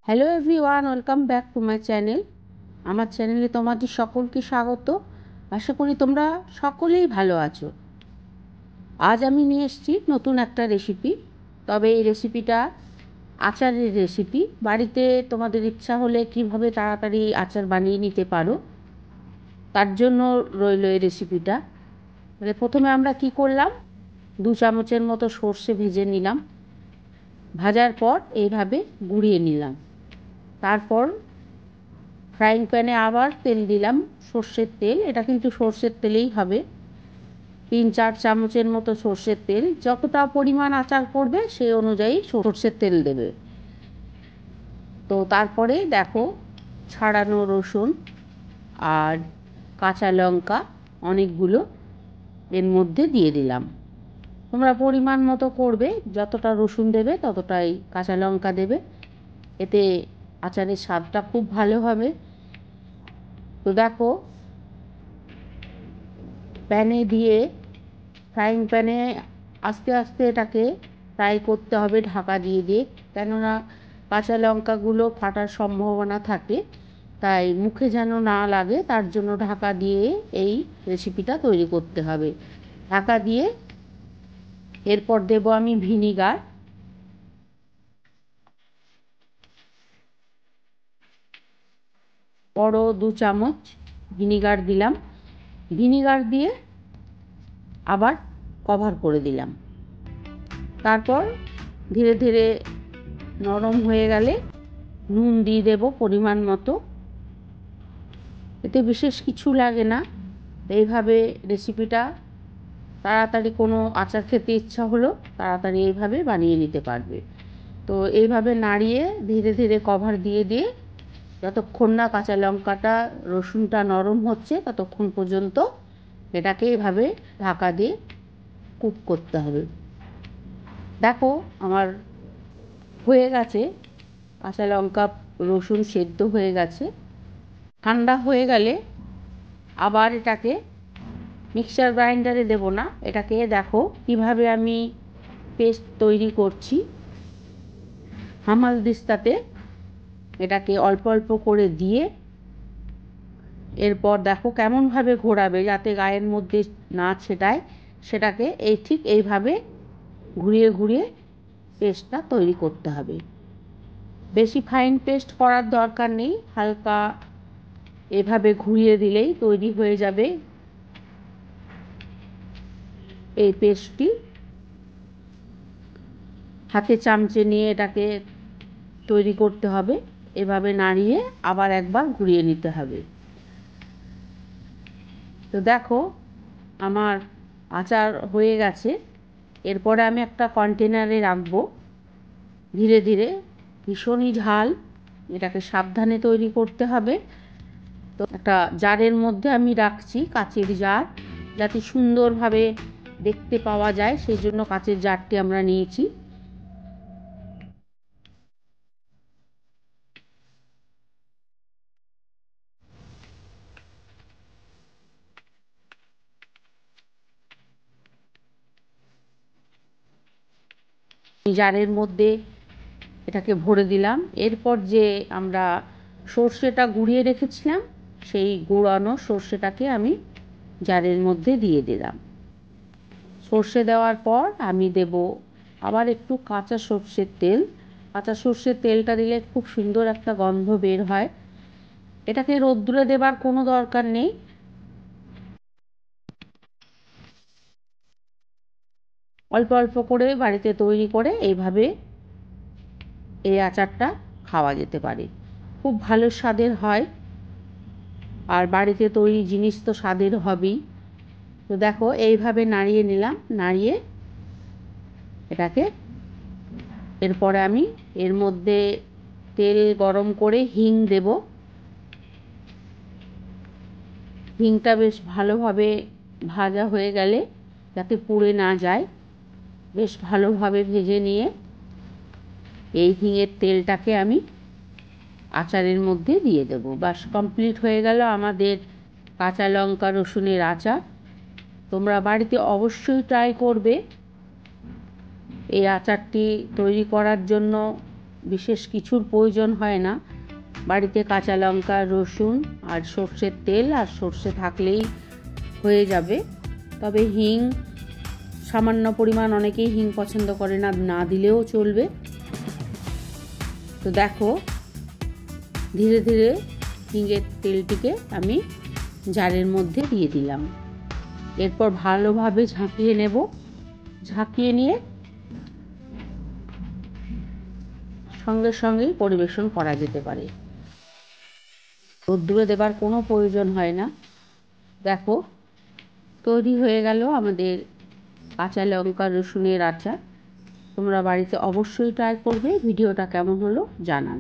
Hello everyone, welcome back to my channel. আমার চ্যানেলে তোমাদের সকলকে স্বাগত। আশা করি তোমরা সকলেই ভালো আছো। আজ আমি নিয়ে এসেছি নতুন একটা রেসিপি। তবে এই রেসিপিটা আচারের রেসিপি। বাড়িতে তোমাদের ইচ্ছা হলে কিভাবে তাড়াতাড়ি আচার বানিয়ে নিতে পারো তার জন্য রইল এই রেসিপিটা। তাহলে প্রথমে আমরা কি করলাম, 2 চামচের মতো সর্ষে ভেজে নিলাম। ভাজার পর এইভাবে গুঁড়িয়ে নিলাম। তারপর ফ্রাইং প্যানে আবার তেল দিলাম, সর্ষের তেল। এটা কিন্তু সর্ষের তেলেই হবে। 3-4 চামচের মতো সর্ষের তেল। যতটা পরিমাণ আচার করবে সেই অনুযায়ী সর্ষের তেল দেবে। তো তারপরে দেখো, ছাড়ানো রসুন আর কাঁচা লঙ্কা অনেকগুলো এর মধ্যে দিয়ে দিলাম। তোমরা পরিমাণ মতো করবে, যতটা রসুন দেবে ততটাই কাঁচা লঙ্কা দেবে, এতে আচারের স্বাদটা খুব ভালো হবে। তো দেখো, প্যানে দিয়ে ফ্রাইং প্যানে আস্তে আস্তে এটাকে ফ্রাই করতে হবে ঢাকা দিয়ে দিয়ে, কেননা কাঁচা লঙ্কাগুলো ফাটার সম্ভাবনা থাকে, তাই মুখে যেন না লাগে তার জন্য ঢাকা দিয়ে এই রেসিপিটা তৈরি করতে হবে। ঢাকা দিয়ে এরপর দেব আমি ভিনিগার। বড় 2 চামচ ভিনিগার দিলাম। ভিনিগার দিয়ে আবার কভার করে দিলাম। তারপর ধীরে ধীরে নরম হয়ে গেলে নুন দিয়ে দেব পরিমাণ মতো। এতে বিশেষ কিছু লাগে না। এইভাবে রেসিপিটা তাড়াতাড়ি কোনো আচার খেতে ইচ্ছা হলো তাড়াতাড়ি এইভাবে বানিয়ে নিতে পারবে। তো এইভাবে নাড়িয়ে ধীরে ধীরে কভার দিয়ে দিয়ে যতক্ষণ না কাঁচা লঙ্কাটা রসুনটা নরম হচ্ছে ততক্ষণ পর্যন্ত এটাকে এইভাবে ঢাকা দিয়ে কুক করতে হবে। দেখো, আমার হয়ে গেছে, কাঁচা লঙ্কা রসুন সেদ্ধ হয়ে গেছে। ঠান্ডা হয়ে গেলে আবার এটাকে মিক্সার গ্রাইন্ডারে দেব না, এটাকে দেখো কিভাবে আমি পেস্ট তৈরি করছি। হামালদিস্তাতে এটাকে অল্প অল্প করে দিয়ে এরপর দেখো কেমনভাবে ঘোরাবে যাতে গায়ের মধ্যে না ছেটায়, সেটাকে ঠিক এইভাবে ঘুরিয়ে ঘুরিয়ে পেস্টটা তৈরি করতে হবে। বেশি ফাইন পেস্ট করার দরকার নেই, হালকা এভাবে ঘুরিয়ে দিলেই তৈরি হয়ে যাবে এই পেস্টটি। হাতে চামচে নিয়ে এটাকে তৈরি করতে হবে, এভাবে নাড়িয়ে আবার একবার ঘুরিয়ে নিতে হবে। তো দেখো, আমার আচার হয়ে গেছে। এরপরে আমি একটা কন্টেনারে রাখবো। ধীরে ধীরে, ভীষণই ঝাল, এটাকে সাবধানে তৈরি করতে হবে। তো একটা জারের মধ্যে আমি রাখছি, কাচের জার, যাতে সুন্দরভাবে দেখতে পাওয়া যায়, সেই জন্য কাচের জারটি আমরা নিয়েছি। জারের মধ্যে এটাকে ভরে দিলাম। এরপর যে আমরা সর্ষেটা গুঁড়িয়ে রেখেছিলাম সেই গুঁড়ানো সর্ষেটাকে আমি জারের মধ্যে দিয়ে দিলাম। সর্ষে দেওয়ার পর আমি দেব আবার একটু কাঁচা সর্ষের তেল। কাঁচা সর্ষের তেলটা দিলে খুব সুন্দর একটা গন্ধ বের হয়। এটাকে রোদ্দুরে দেবার কোনো দরকার নেই, অল্প অল্প করে বাড়িতে তৈরি করে এইভাবে এই আচারটা খাওয়া যেতে পারে। খুব ভালো স্বাদের হয়, আর বাড়িতে তৈরি জিনিস তো স্বাদের হবেই। তো দেখো, এইভাবে নাড়িয়ে নিলাম। নাড়িয়ে এটাকে এরপরে আমি এর মধ্যে তেল গরম করে হিং দেব। হিংটা বেশ ভালোভাবে ভাজা হয়ে গেলে, যাতে পুড়ে না যায়, বেশ ভালোভাবে ভেজে নিয়ে এই হিঙের তেলটাকে আমি আচারের মধ্যে দিয়ে দেব। বাস, কমপ্লিট হয়ে গেল আমাদের কাঁচা লঙ্কা রসুনের আচার। তোমরা বাড়িতে অবশ্যই ট্রাই করবে। এই আচারটি তৈরি করার জন্য বিশেষ কিছুর প্রয়োজন হয় না। বাড়িতে কাঁচা লঙ্কা, রসুন আর সর্ষের তেল আর সর্ষে থাকলেই হয়ে যাবে। তবে হিং সামান্য পরিমাণ, অনেকেই হিং পছন্দ করে না, না দিলেও চলবে। তো দেখো, ধীরে ধীরে হিঙের তেলটিকে আমি জারের মধ্যে দিয়ে দিলাম। এরপর ভালোভাবে ঝাঁকিয়ে নেব। ঝাঁকিয়ে নিয়ে সঙ্গে সঙ্গেই পরিবেশন করা যেতে পারে। রোদ্দুরে দেবার কোনো প্রয়োজন হয় না। দেখো, তৈরি হয়ে গেল আমাদের কাঁচা লঙ্কা রসুনের আচার। তোমরা বাড়িতে অবশ্যই ট্রাই করবে। ভিডিওটা কেমন হলো জানান।